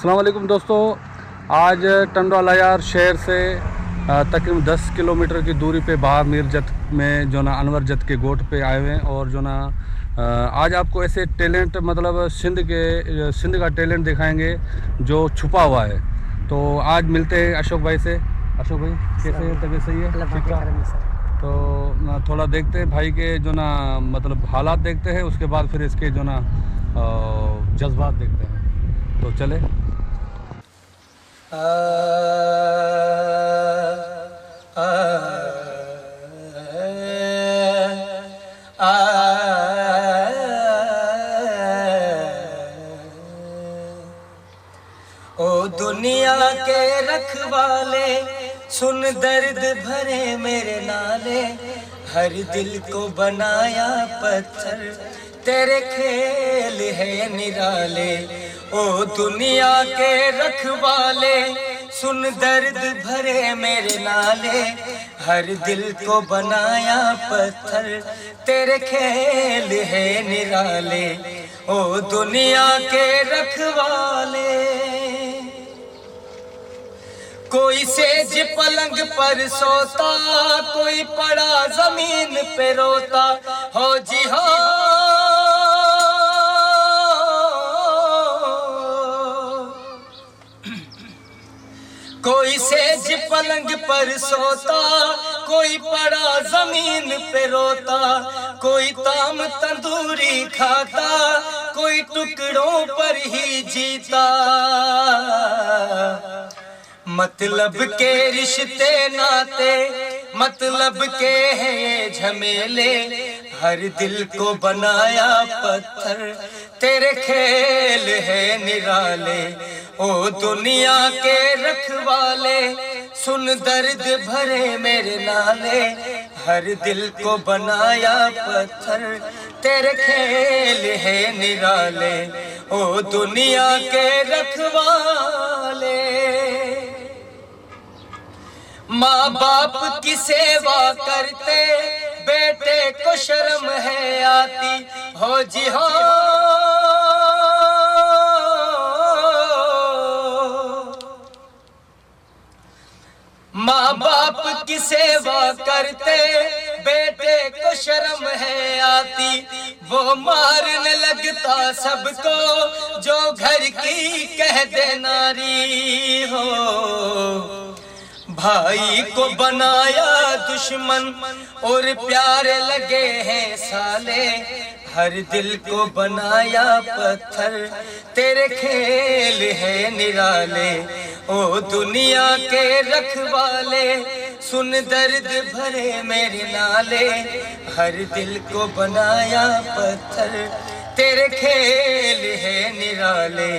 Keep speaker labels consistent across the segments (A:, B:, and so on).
A: अस्सलाम वालेकुम दोस्तों, आज टंडवा लायार शहर से तकरीबन 10 किलोमीटर की दूरी पे बाहर मीरजत में जो ना अनवर जत के गोट पे आए हुए हैं। और जो ना आज आपको ऐसे टैलेंट मतलब सिंध का टैलेंट दिखाएंगे जो छुपा हुआ है। तो आज मिलते हैं अशोक भाई से। अशोक भाई कैसे है, तबीयत सही है? ठीक है। तो थोड़ा देखते हैं भाई के जो ना मतलब हालात देखते हैं, उसके बाद फिर इसके जो ना जज्बात देखते हैं। तो चले।
B: ओ दुनिया के रखवाले, सुन दर्द भरे मेरे नाले, हर दिल को बनाया पत्थर, तेरे खेल है निराले। ओ दुनिया के रखवाले, सुन दर्द भरे मेरे नाले, हर दिल को बनाया पत्थर, तेरे खेल है निराले। ओ दुनिया के रखवाले, कोई सेज पलंग पर सोता, कोई पड़ा जमीन पे रोता, हो जी हो। कोई सेज पलंग पर सोता, कोई पड़ा जमीन पे रोता, कोई ताम तंदूरी खाता, कोई टुकड़ों पर ही जीता। मतलब के रिश्ते नाते, मतलब के हैं ये झमेले, हर दिल को बनाया पत्थर, तेरे खेल है निराले। ओ दुनिया के रखवाले, सुन दर्द भरे मेरे नाले, हर दिल को बनाया पत्थर, तेरे खेल है निराले। ओ दुनिया के रखवाले, माँ बाप की सेवा करते, बेटे को शर्म है आती, हो जी हो। माँ बाप की सेवा करते, बेटे को शर्म है आती, वो मारने लगता सबको जो घर की कह दे नारी हो। भाई को बनाया दुश्मन और प्यारे लगे हैं साले, हर दिल को बनाया पत्थर, तेरे खेल है निराले। ओ दुनिया के रखवाले, सुन दर्द भरे मेरे नाले, हर दिल को बनाया पत्थर, तेरे खेल है निराले।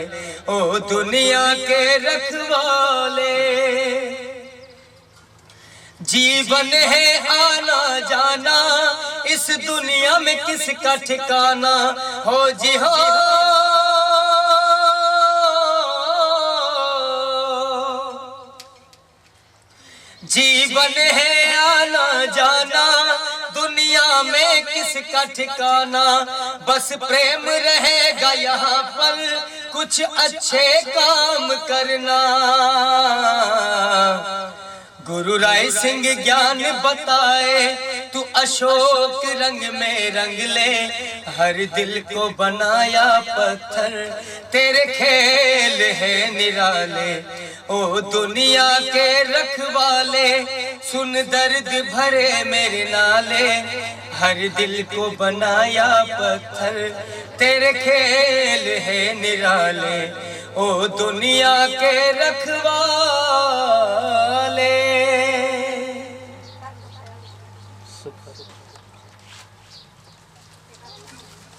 B: ओ दुनिया के रखवाले, जीवन है आना जाना, इस दुनिया में किसका ठिकाना, हो जी हो। जीवन है आना जाना, दुनिया में किसका ठिकाना, बस प्रेम रहेगा यहाँ पर, कुछ अच्छे काम करना। गुरु राय सिंह ज्ञान बताए, तू अशोक रंग में रंग ले, हर दिल को बनाया पत्थर, तेरे खेल है निराले। ओ दुनिया के रखवाले, सुन दर्द भरे मेरे नाले, हर दिल को बनाया पत्थर, तेरे खेल है निराले। ओ दुनिया के रखवाले।